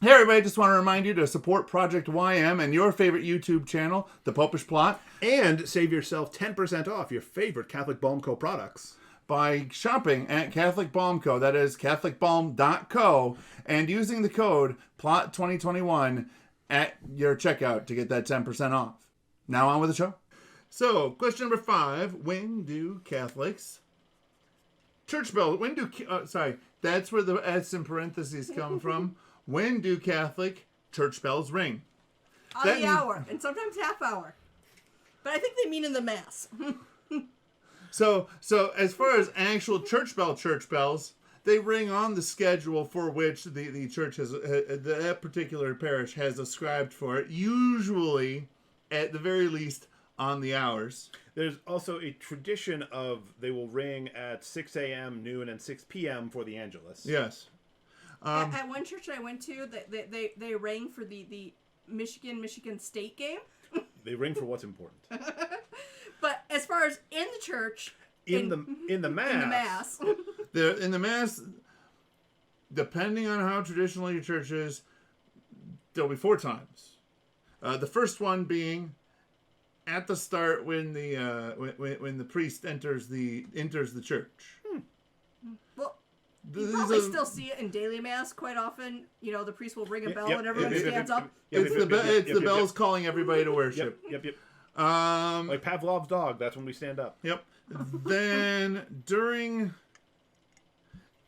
Hey everybody, just want to remind you to support Project YM and your favorite YouTube channel, The Popish Plot, and save yourself 10% off your favorite Catholic Balm Co. products by shopping at Catholic Balm Co. That is CatholicBalm.co, and using the code PLOT2021 at your checkout to get that 10% off. Now on with the show. So, question number 5. When do Catholics... Church bells. When do... that's where the S in parentheses come from. When do Catholic church bells ring? On the hour, and sometimes half hour. But I think they mean in the Mass. So as far as actual church bells, they ring on the schedule for which the church has, that particular parish has ascribed for it, usually, at the very least, on the hours. There's also a tradition of they will ring at 6 a.m., noon, and 6 p.m. for the Angelus. Yes. At one church I went to, they rang for the Michigan State game. They ring for what's important. But as far as in the church, in the Mass, in the Mass, depending on how traditional your church is, there'll be 4 times. The first one being at the start when the priest enters the church. Well, you probably still see it in daily Mass quite often. You know, the priest will ring a bell and everyone stands up. It's the bells calling everybody to worship. Yep. Like Pavlov's dog, that's when we stand up. Yep. Then during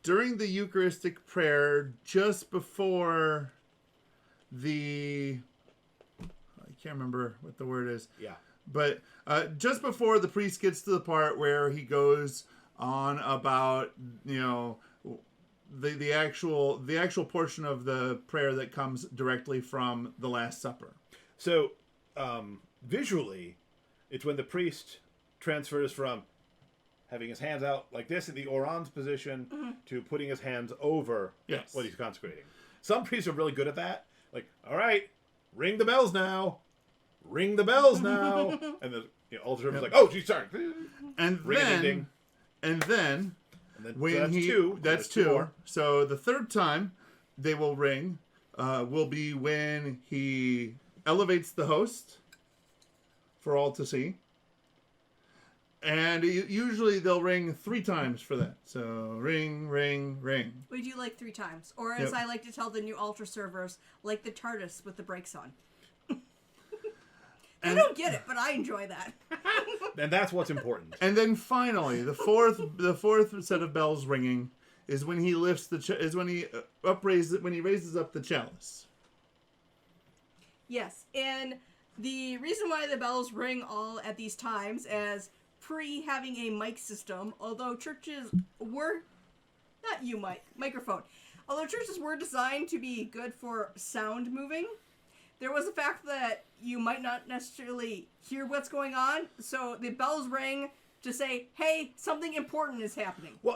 the Eucharistic prayer, just before I can't remember what the word is. Yeah. But just before the priest gets to the part where he goes on about, the actual portion of the prayer that comes directly from the Last Supper. So, visually, it's when the priest transfers from having his hands out like this in the orans position to putting his hands over what he's consecrating. Some priests are really good at that. Like, all right, ring the bells now. Ring the bells now. And the altar server is like, oh, geez, sorry. And then when that's 2. So the third time they will ring will be when he elevates the host for all to see. And usually they'll ring 3 times for that. So ring, ring, ring. We do like 3 times. Or as I like to tell the new altar servers, like the TARDIS with the brakes on. They don't get it, but I enjoy that. And that's what's important. And then finally, the fourth set of bells ringing is when he lifts when he raises up the chalice. Yes, and the reason why the bells ring all at these times is having a mic system, although churches were microphone. Although churches were designed to be good for sound moving, there was the fact that you might not necessarily hear what's going on, so the bells ring to say, hey, something important is happening. Well,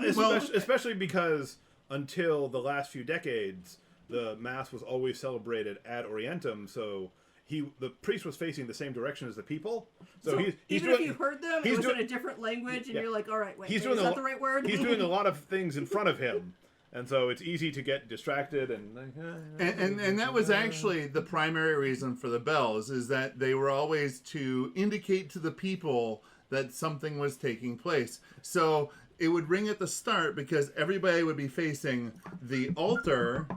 especially because until the last few decades, the Mass was always celebrated ad orientem, so the priest was facing the same direction as the people. So he's even doing, if you heard them, it was in a different language, and you're like, all right, wait, is that the right word? He's doing a lot of things in front of him. And so it's easy to get distracted and that was actually the primary reason for the bells, is that they were always to indicate to the people that something was taking place. So it would ring at the start because everybody would be facing the altar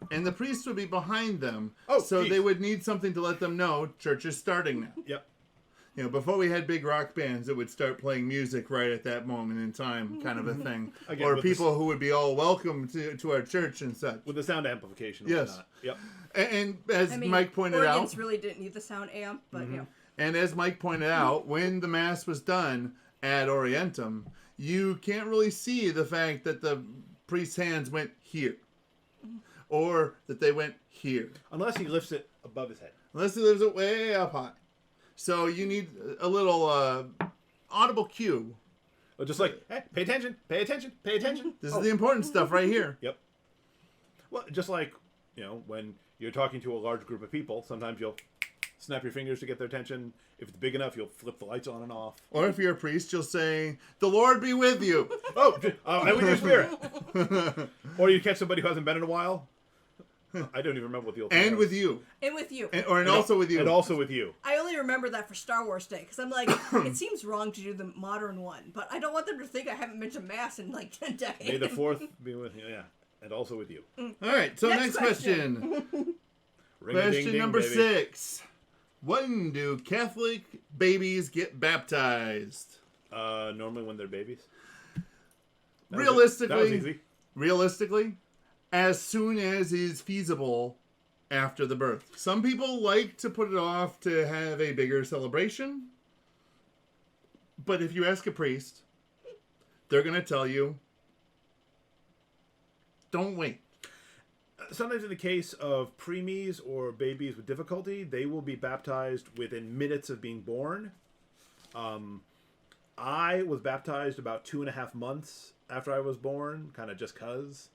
and the priest would be behind them. They would need something to let them know church is starting now. Yep. Before we had big rock bands that would start playing music right at that moment in time, kind of a thing. Again, or people who would be all welcome to our church and such. With the sound amplification. Yes. Yep. And as Mike pointed out... Organs really didn't need the sound amp, but And as Mike pointed out, when the Mass was done ad orientem, you can't really see the fact that the priest's hands went here. Or that they went here. Unless he lifts it above his head. Unless he lifts it way up high. So you need a little audible cue. Just like, hey, pay attention, pay attention, pay attention. This is the important stuff right here. Yep. Well, just like, when you're talking to a large group of people, sometimes you'll snap your fingers to get their attention. If it's big enough, you'll flip the lights on and off. Or if you're a priest, you'll say, "The Lord be with you." And with your spirit. Or you catch somebody who hasn't been in a while. I don't even remember what the old and was. with you. And with you. And also with you. And also with you. I only remember that for Star Wars Day, because I'm like, it seems wrong to do the modern one, but I don't want them to think I haven't been to Mass in like 10 decades. May the 4th be with you. Yeah. And also with you. All right, so next question. Question number 6. When do Catholic babies get baptized? Normally when they're babies. That was easy. Realistically, as soon as is feasible after the birth. Some people like to put it off to have a bigger celebration. But if you ask a priest, they're going to tell you, don't wait. Sometimes in the case of preemies or babies with difficulty, they will be baptized within minutes of being born. I was baptized about 2.5 months after I was born, kind of just 'cause.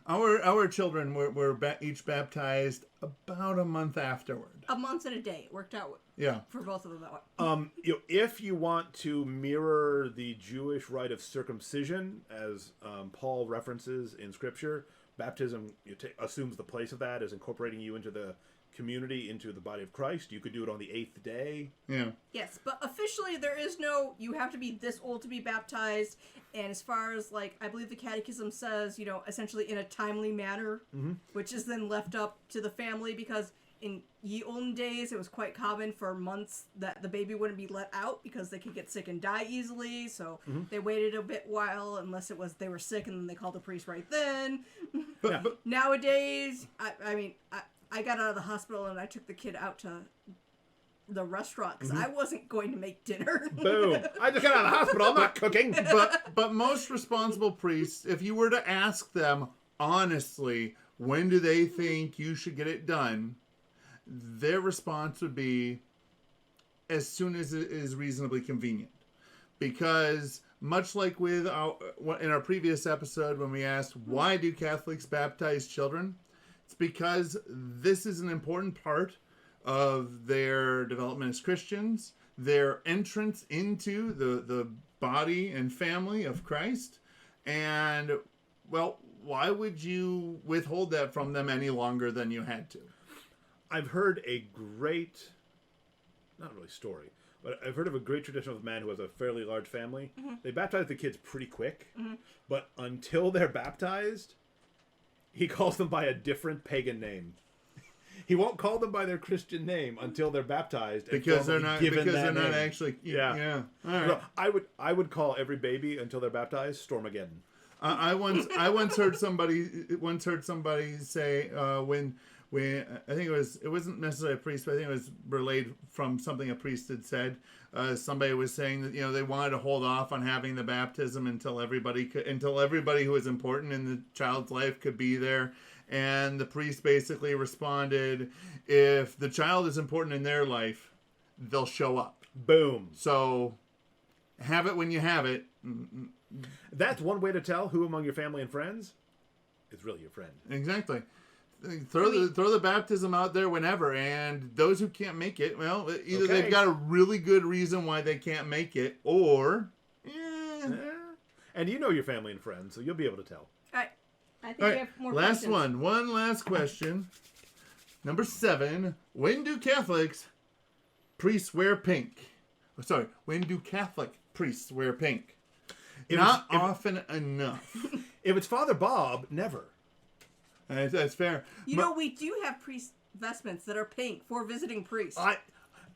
Our children were each baptized about a month afterward. A month and a day. It worked out for both of them that way. If you want to mirror the Jewish rite of circumcision, as Paul references in Scripture, baptism assumes the place of that as incorporating you into the community, into the body of Christ. You could do it on the 8th day. Yeah. Yes, but officially there is no, you have to be this old to be baptized. And as far as, like, I believe the Catechism says, essentially in a timely manner, which is then left up to the family, because in ye olden days it was quite common for months that the baby wouldn't be let out because they could get sick and die easily. So they waited a bit while, unless it was they were sick, and then they called the priest right then. But nowadays, I got out of the hospital and I took the kid out to the restaurant because I wasn't going to make dinner. Boom! I just got out of the hospital. I'm not cooking. But most responsible priests, if you were to ask them honestly, when do they think you should get it done, their response would be as soon as it is reasonably convenient. Because much like in our previous episode when we asked why do Catholics baptize children, it's because this is an important part of their development as Christians, their entrance into the body and family of Christ. And, well, why would you withhold that from them any longer than you had to? I've heard a great, not really story, but I've heard of a great tradition of a man who has a fairly large family. They baptize the kids pretty quick, but until they're baptized, he calls them by a different pagan name. He won't call them by their Christian name until they're baptized. Because they're not actually. Yeah. All right. No, I would call every baby until they're baptized Stormageddon. I once heard somebody say when I think it wasn't necessarily a priest, but I think it was relayed from something a priest had said. Somebody was saying that they wanted to hold off on having the baptism until everybody who was important in the child's life could be there. And the priest basically responded, if the child is important in their life, they'll show up. Boom. So have it when you have it. That's one way to tell who among your family and friends is really your friend. Exactly. Throw the baptism out there whenever, and those who can't make it, well, either they've got a really good reason why they can't make it, or... And you know your family and friends, so you'll be able to tell. All right. I think we have more questions. One last question. Number 7. When do Catholics priests wear pink? When do Catholic priests wear pink? Not often enough. If it's Father Bob, never. That's fair. We do have priest vestments that are pink for visiting priests.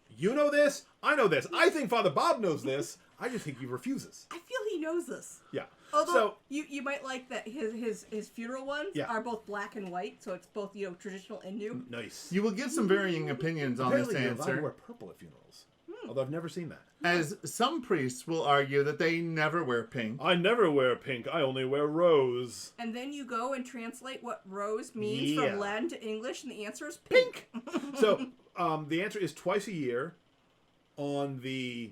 You know this. I know this. I think Father Bob knows this. I just think he refuses. I feel he knows this. Yeah. Although you might like that his funeral ones are both black and white, so it's both traditional and new. Nice. You will get some varying opinions on this answer. You're allowed to wear purple at funerals. Although I've never seen that. As some priests will argue that they never wear pink. I never wear pink. I only wear rose. And then you go and translate what rose means from Latin to English, and the answer is pink. So the answer is twice a year on the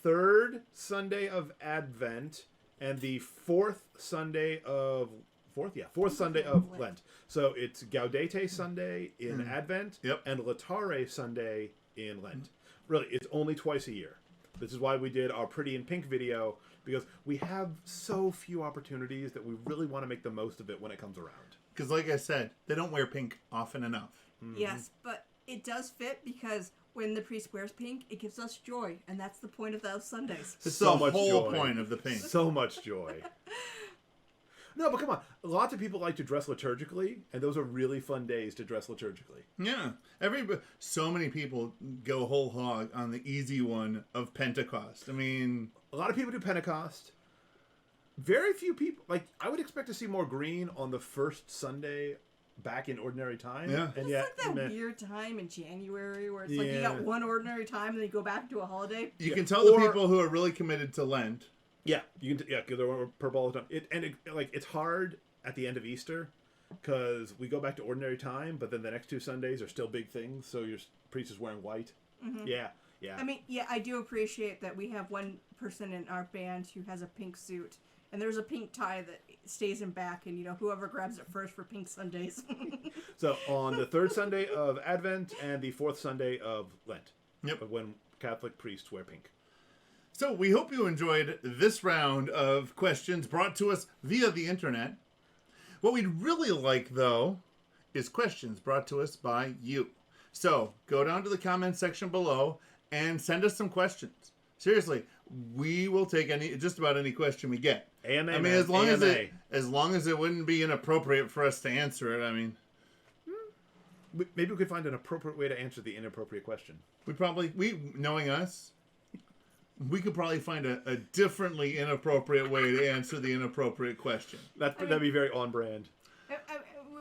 3rd Sunday of Advent and the 4th Sunday of Lent. So it's Gaudete Sunday in Advent and Laetare Sunday in Lent. Really, it's only twice a year. This is why we did our Pretty in Pink video, because we have so few opportunities that we really want to make the most of it when it comes around. Because like I said, they don't wear pink often enough. Mm-hmm. Yes, but it does fit because when the priest wears pink, it gives us joy. And that's the point of those Sundays. It's so the whole point of the pink. So much joy. No, but come on. Lots of people like to dress liturgically, and those are really fun days to dress liturgically. Yeah. So many people go whole hog on the easy one of Pentecost. I mean... A lot of people do Pentecost. Very few people... Like, I would expect to see more green on the first Sunday back in ordinary time. Yeah. And it's like that weird time in January where it's like you got one ordinary time and then you go back to a holiday. You can tell the people who are really committed to Lent... Yeah, you can. Yeah, because they're purple all the time. It's hard at the end of Easter because we go back to ordinary time, but then the next 2 Sundays are still big things. So your priest is wearing white. Mm-hmm. Yeah. I mean, I do appreciate that we have one person in our band who has a pink suit, and there's a pink tie that stays in back, and whoever grabs it first for pink Sundays. So on the 3rd Sunday of Advent and the 4th Sunday of Lent. Yep. When Catholic priests wear pink. So we hope you enjoyed this round of questions brought to us via the internet. What we'd really like, though, is questions brought to us by you. So go down to the comment section below and send us some questions. Seriously, we will take just about any question we get. AMA, I mean, as long as it wouldn't be inappropriate for us to answer it. I mean, maybe we could find an appropriate way to answer the inappropriate question. Knowing us, we could probably find a differently inappropriate way to answer the inappropriate question. That'd be very on brand.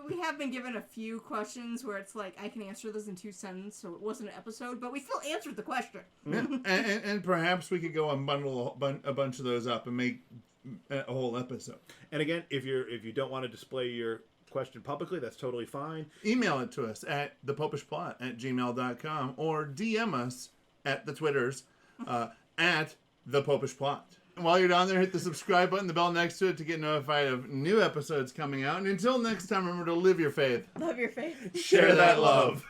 We have been given a few questions where it's like, I can answer this in 2 sentences, so it wasn't an episode, but we still answered the question. Yeah. and perhaps we could go and bundle a bunch of those up and make a whole episode. And again, if you don't want to display your question publicly, that's totally fine. Email it to us at thepopishplot@gmail.com or DM us at the Twitters at the Popish Plot. And while you're down there, hit the subscribe button, the bell next to it to get notified of new episodes coming out. And until next time, remember to live your faith. Love your faith. Share that love.